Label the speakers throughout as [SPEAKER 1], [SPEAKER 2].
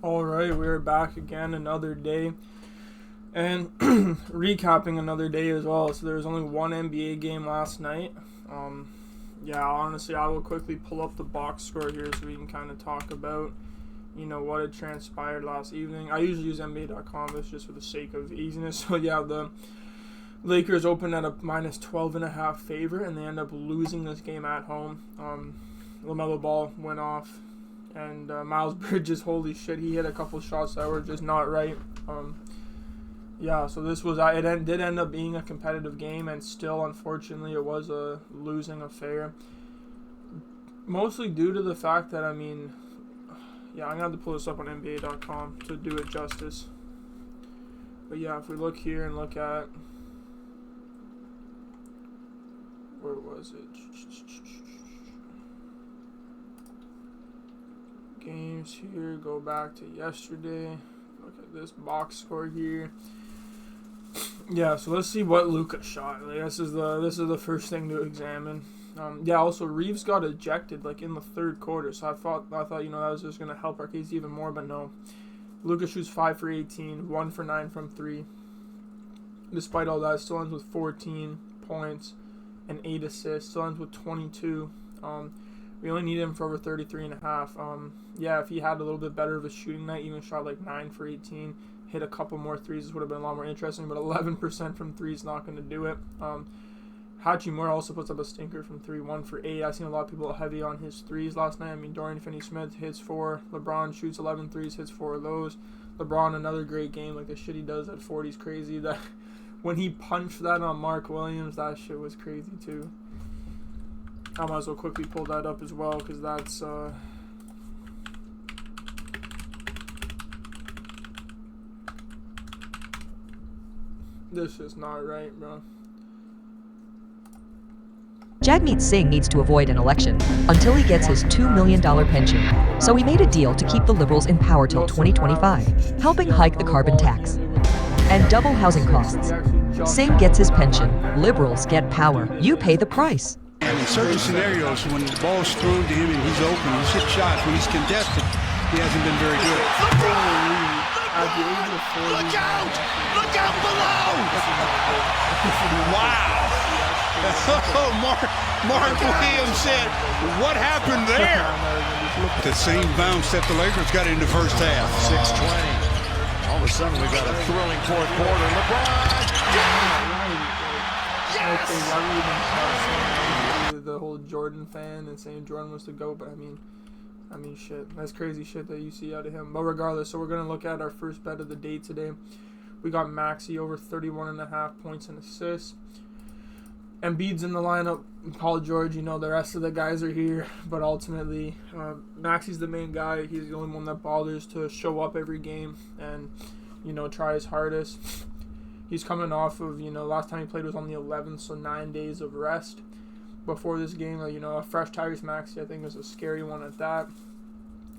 [SPEAKER 1] All right, we're back again another day and recapping another day as well. So there was only one NBA game last night. Yeah, honestly, I will quickly pull up the box score here so we can kind of talk about, what had transpired last evening. I usually use NBA.com, but it's just for the sake of easiness. So yeah, the Lakers opened at a minus 12.5 favorite, and they end up losing this game at home. LaMelo Ball went off. And Miles Bridges, holy shit, he hit a couple shots that were just not right. Yeah, so this was did end up being a competitive game, and still, unfortunately, it was a losing affair. Mostly due to the fact that, I'm gonna have to pull this up on NBA.com to do it justice. But yeah, if we look here and look at, where was it? Games here, go back to yesterday. Look at this box score here. Yeah, so let's see what Luka shot. Like, this is the first thing to examine. Also Reeves got ejected in the third quarter, so I thought that was just gonna help our case even more, but no. Luka shoots 5 for 18, 1 for 9 from 3. Despite all that, still ends with 14 points and 8 assists. Still ends with 22. We only need him for over 33.5. If he had a little bit better of a shooting night, even shot 9 for 18, hit a couple more threes, this would have been a lot more interesting, but 11% from 3 is not going to do it. Hachimura also puts up a stinker from 3, 1 for 8. I've seen a lot of people heavy on his threes last night. Dorian Finney-Smith hits 4. LeBron shoots 11 threes, hits 4 of those. LeBron, another great game. The shit he does at 40 is crazy. That when he punched that on Mark Williams, that shit was crazy too. I might as well quickly pull that up as well, because that's this is not right, bro.
[SPEAKER 2] Jagmeet Singh needs to avoid an election until he gets his $2 million pension. So he made a deal to keep the Liberals in power till 2025, helping hike the carbon tax and double housing costs. Singh gets his pension, Liberals get power. You pay the price.
[SPEAKER 3] And in certain scenarios, when the ball's thrown to him and he's open, he's hit shots. When he's contested, he hasn't been very good.
[SPEAKER 4] Look out! Look out below! Wow! Mark Williams said, what happened there?
[SPEAKER 3] The same bounce that the Lakers got in the first half.
[SPEAKER 4] 6:20. All of a sudden, we got a thrilling fourth quarter. LeBron!
[SPEAKER 1] Yes! The whole Jordan fan and saying Jordan was the GOAT, but I mean, shit. That's crazy shit that you see out of him. But regardless, so we're going to look at our first bet of the day today. We got Maxey over 31.5 points and assists. Embiid's in the lineup. Paul George, the rest of the guys are here. But ultimately, Maxey's the main guy. He's the only one that bothers to show up every game and, try his hardest. He's coming off of, last time he played was on the 11th, so 9 days of rest before this game. A fresh Tyrese Maxey, I think, is a scary one at that.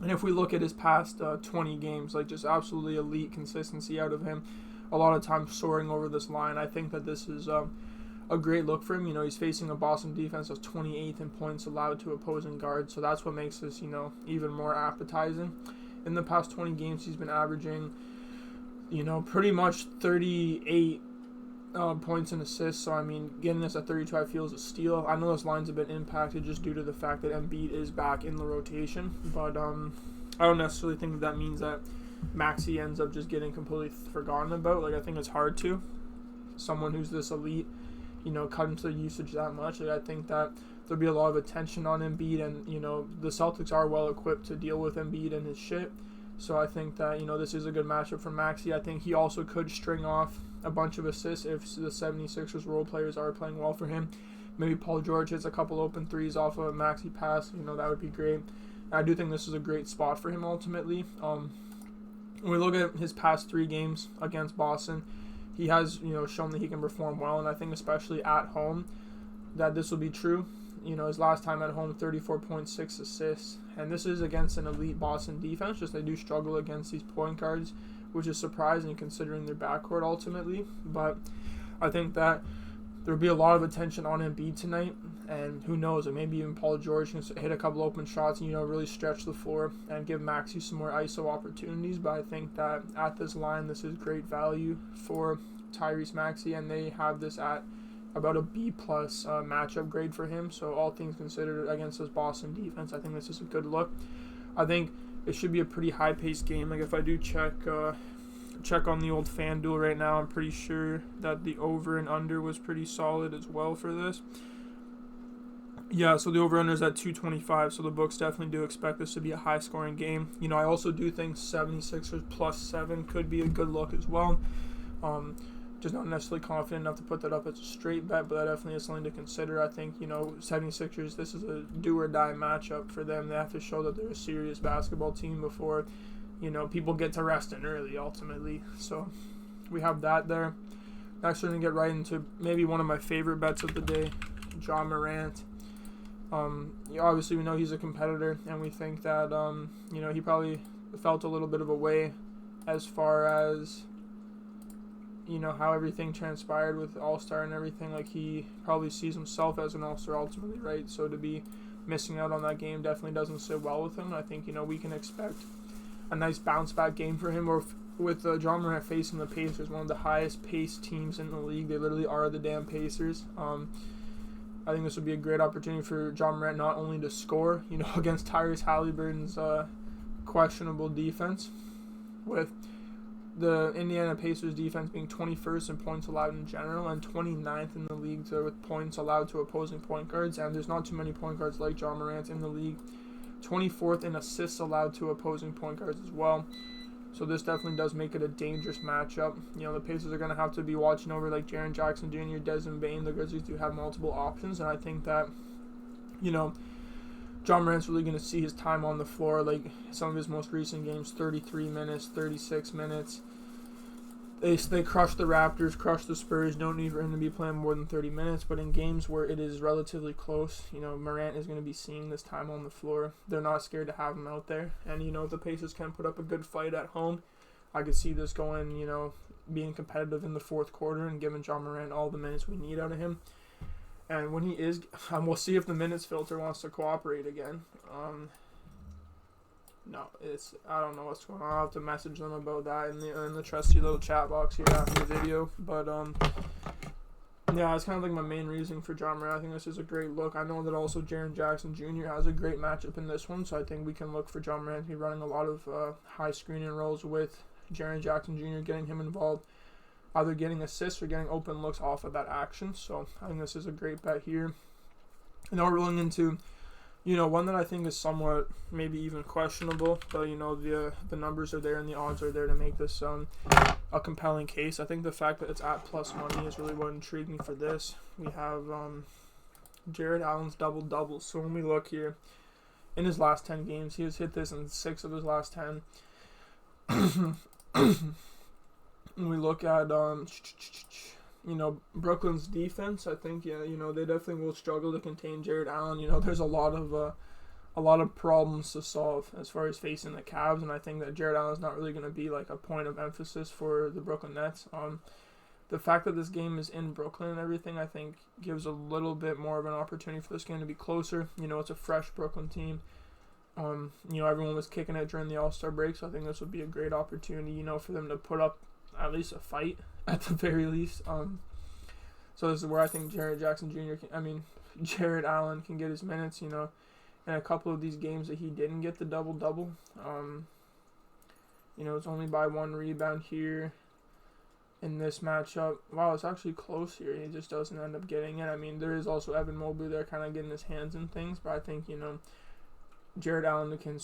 [SPEAKER 1] And if we look at his past 20 games, just absolutely elite consistency out of him. A lot of times soaring over this line. I think that this is a great look for him. He's facing a Boston defense that's 28th in points allowed to opposing guards, so that's what makes this, even more appetizing. In the past 20 games, he's been averaging, pretty much 38 points and assists. So, getting this at 32 I feel is a steal. I know those lines have been impacted just due to the fact that Embiid is back in the rotation, but I don't necessarily think that means that Maxey ends up just getting completely forgotten about. I think it's hard to. Someone who's this elite, cut into the usage that much. I think that there'll be a lot of attention on Embiid, and, the Celtics are well equipped to deal with Embiid and his shit. So I think that, this is a good matchup for Maxey. I think he also could string off a bunch of assists if the 76ers role players are playing well for him. Maybe Paul George hits a couple open threes off of a Maxey pass. That would be great. I do think this is a great spot for him ultimately. When we look at his past 3 games against Boston, he has, shown that he can perform well, and I think especially at home that this will be true. His last time at home, 34.6 assists, and this is against an elite Boston defense. Just they do struggle against these point guards, which is surprising considering their backcourt ultimately. But I think that there'll be a lot of attention on Embiid tonight, And who knows, or maybe even Paul George can hit a couple open shots and, really stretch the floor and give Maxey some more ISO opportunities. But I think that at this line, this is great value for Tyrese Maxey, and they have this at about a B+ matchup grade for him. So all things considered, against this Boston defense, I think this is a good look. I think it should be a pretty high-paced game. Like, if I do check on the old FanDuel right now, I'm pretty sure that the over and under was pretty solid as well for this. Yeah, so the over-under is at 225, so the books definitely do expect this to be a high-scoring game. I also do think 76ers +7 could be a good look as well. Just not necessarily confident enough to put that up as a straight bet, but that definitely is something to consider. I think, 76ers, this is a do-or-die matchup for them. They have to show that they're a serious basketball team before, people get to resting early, ultimately. So we have that there. Next, we're going to get right into maybe one of my favorite bets of the day, Ja Morant. Obviously, we know he's a competitor, and we think that, he probably felt a little bit of a way as far as, how everything transpired with All-Star and everything. Like, he probably sees himself as an All-Star ultimately, right? So to be missing out on that game definitely doesn't sit well with him. I think, we can expect a nice bounce-back game for him, or with Ja Morant facing the Pacers, one of the highest-paced teams in the league. They literally are the damn Pacers. I think this would be a great opportunity for Ja Morant not only to score, against Tyrese Halliburton's questionable defense, with the Indiana Pacers defense being 21st in points allowed in general and 29th in the league with points allowed to opposing point guards. And there's not too many point guards like Ja Morant in the league. 24th in assists allowed to opposing point guards as well. So this definitely does make it a dangerous matchup. The Pacers are going to have to be watching over like Jaren Jackson Jr., Desmond Bane. The Grizzlies do have multiple options, and I think that, Ja Morant's really going to see his time on the floor. Like some of his most recent games, 33 minutes, 36 minutes. They crushed the Raptors, crushed the Spurs. No need for him to be playing more than 30 minutes. But in games where it is relatively close, Morant is going to be seeing this time on the floor. They're not scared to have him out there. And, if the Pacers can put up a good fight at home, I could see this going, being competitive in the fourth quarter and giving Ja Morant all the minutes we need out of him. And when he is, we'll see if the minutes filter wants to cooperate again. No, I don't know what's going on. I'll have to message them about that in the trusty little chat box here after the video. But yeah, it's kind of like my main reason for Ja Morant. I think this is a great look. I know that also Jaren Jackson Jr. has a great matchup in this one, so I think we can look for Ja Morant to be running a lot of high screening rolls with Jaren Jackson Jr., getting him involved, either getting assists or getting open looks off of that action. So I think this is a great bet here. And now we're rolling into, one that I think is somewhat maybe even questionable, but the numbers are there and the odds are there to make this a compelling case. I think the fact that it's at plus money is really what intrigued me for this. We have Jared Allen's double-double. So when we look here, in his last 10 games, he has hit this in 6 of his last 10. When we look at Brooklyn's defense, I think they definitely will struggle to contain Jared Allen. There's a lot of problems to solve as far as facing the Cavs, and I think that Jared Allen is not really going to be like a point of emphasis for the Brooklyn Nets. The fact that this game is in Brooklyn and everything, I think, gives a little bit more of an opportunity for this game to be closer. It's a fresh Brooklyn team. Everyone was kicking it during the All-Star break, so I think this would be a great opportunity, for them to put up at least a fight at the very least. So this is where I think Jared Allen can get his minutes, in a couple of these games that he didn't get the double-double. It's only by 1 rebound here in this matchup. Wow, it's actually close here. He just doesn't end up getting it. There is also Evan Mobley there kind of getting his hands in things, but I think, Jared Allen can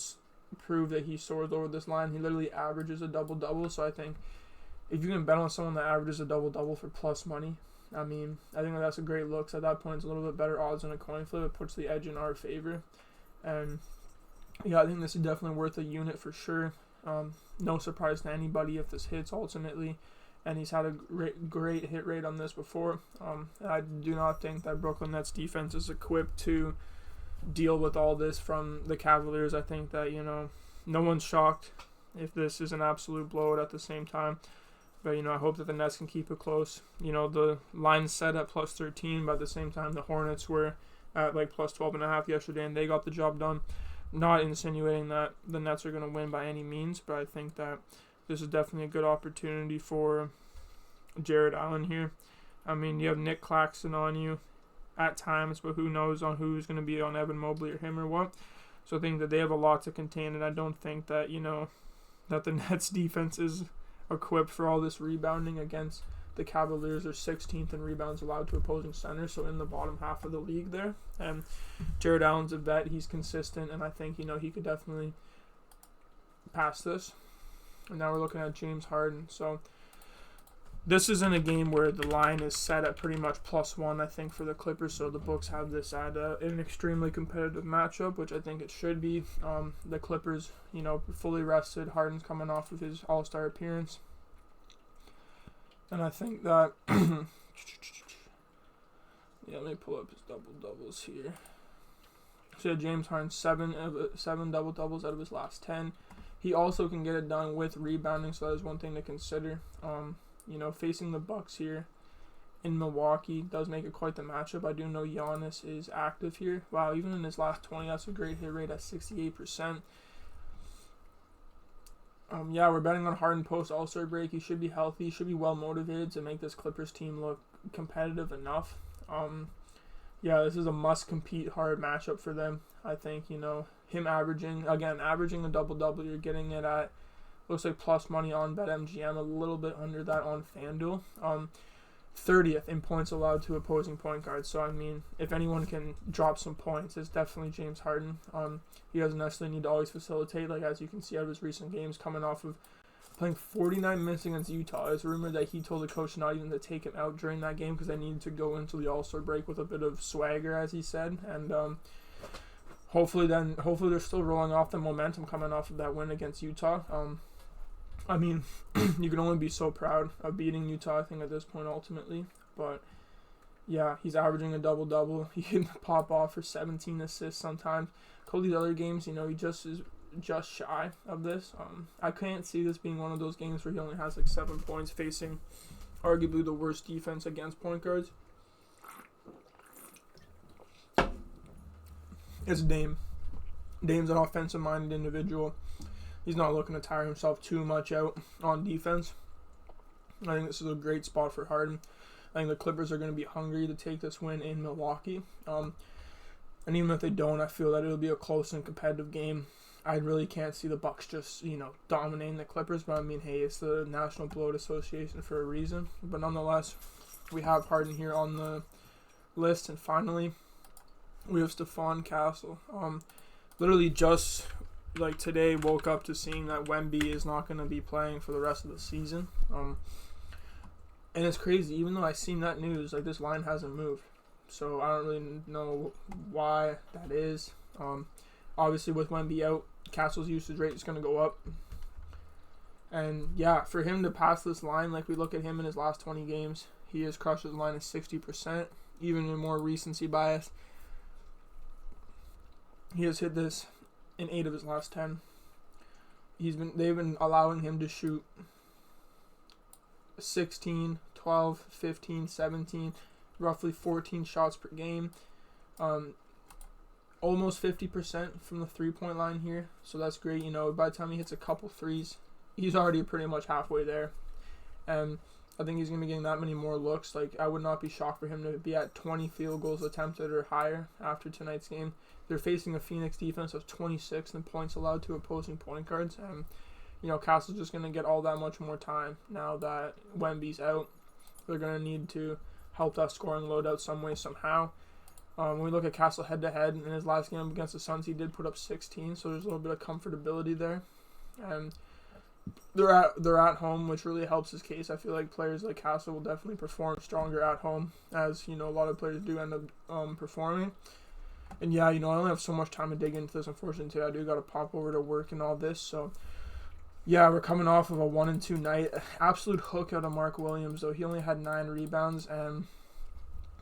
[SPEAKER 1] prove that he soars over this line. He literally averages a double-double, so I think if you can bet on someone that averages a double-double for plus money, I think that's a great look. So at that point, it's a little bit better odds on a coin flip. It puts the edge in our favor. And, yeah, I think this is definitely worth a unit for sure. No surprise to anybody if this hits ultimately. And he's had a great hit rate on this before. I do not think that Brooklyn Nets defense is equipped to deal with all this from the Cavaliers. I think that, no one's shocked if this is an absolute blowout at the same time. But, I hope that the Nets can keep it close. The line's set at plus 13, but at the same time, the Hornets were at like plus 12.5 yesterday, and they got the job done. Not insinuating that the Nets are going to win by any means, but I think that this is definitely a good opportunity for Jared Allen here. I mean, you have Nick Claxton on you at times, but who knows on who's going to be on Evan Mobley or him or what. So I think that they have a lot to contain, and I don't think that, that the Nets defense is equipped for all this rebounding against the Cavaliers. Are 16th in rebounds allowed to opposing centers, so in the bottom half of the league there. And Jared Allen's a vet. He's consistent, and I think, he could definitely pass this. And now we're looking at James Harden. So this isn't a game where the line is set at pretty much +1, I think, for the Clippers. So the books have this at an extremely competitive matchup, which I think it should be. The Clippers, fully rested. Harden's coming off of his All-Star appearance. And I think that, let me pull up his double-doubles here. So James Harden, 7 double-doubles out of his last 10. He also can get it done with rebounding, so that is one thing to consider. Facing the Bucks here in Milwaukee does make it quite the matchup. I do know Giannis is active here. Wow, even in his last 20, that's a great hit rate at 68%. We're betting on Harden post All-Star break. He should be healthy. He should be well motivated to make this Clippers team look competitive enough. This is a must-compete hard matchup for them. I think, him averaging a double-double, you're getting it at, looks like plus money on BetMGM, a little bit under that on FanDuel. 30th in points allowed to opposing point guards. So, I mean, if anyone can drop some points, it's definitely James Harden. He doesn't necessarily need to always facilitate, like as you can see out of his recent games, coming off of playing 49 minutes against Utah. It's rumored that he told the coach not even to take him out during that game because they needed to go into the All-Star break with a bit of swagger, as he said. And hopefully they're still rolling off the momentum coming off of that win against Utah. You can only be so proud of beating Utah, I think, at this point, ultimately. But, yeah, he's averaging a double-double. He can pop off for 17 assists sometimes. Cody's other games, he just is just shy of this. I can't see this being one of those games where he only has, 7 points facing arguably the worst defense against point guards. It's Dame. Dame's an offensive-minded individual. He's not looking to tire himself too much out on defense. I think this is a great spot for Harden. I think the Clippers are going to be hungry to take this win in Milwaukee. And even if they don't, I feel that it'll be a close and competitive game. I really can't see the Bucks just, dominating the Clippers. But, it's the National Blowout Association for a reason. But nonetheless, we have Harden here on the list. And finally, we have Stephon Castle. Literally just today woke up to seeing that Wemby is not going to be playing for the rest of the season. And it's crazy, even though I seen that news, this line hasn't moved. So I don't really know why that is. Obviously with Wemby out, Castle's usage rate is going to go up. And yeah, for him to pass this line, we look at him in his last 20 games, he has crushed his line at 60%. Even in more recency bias, he has hit this in 8 of his last 10. They've been allowing him to shoot 16, 12, 15, 17, roughly 14 shots per game. Almost 50% from the 3-point line here. So that's great. By the time he hits a couple threes, he's already pretty much halfway there. And I think he's going to be getting that many more looks. I would not be shocked for him to be at 20 field goals attempted or higher after tonight's game. They're facing a Phoenix defense of 26 in points allowed to opposing point guards. And, Castle's just going to get all that much more time now that Wemby's out. They're going to need to help that scoring load out some way, somehow. When we look at Castle head-to-head, in his last game against the Suns, he did put up 16, so there's a little bit of comfortability there. And they're at home, which really helps his case. I feel like players like Castle will definitely perform stronger at home, as, a lot of players do end up performing. And yeah, I only have so much time to dig into this, unfortunately, too. I do got to pop over to work and all this, so yeah, we're coming off of a 1-2 night. Absolute hook out of Mark Williams, though. He only had 9 rebounds, and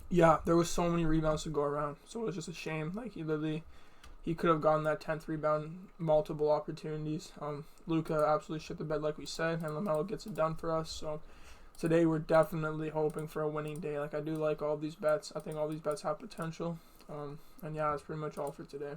[SPEAKER 1] yeah, there was so many rebounds to go around, so it was just a shame. He could have gotten that 10th rebound, multiple opportunities. Luka absolutely shit the bed, like we said, and LaMelo gets it done for us. So today we're definitely hoping for a winning day. I do like all these bets. I think all these bets have potential. And yeah, that's pretty much all for today.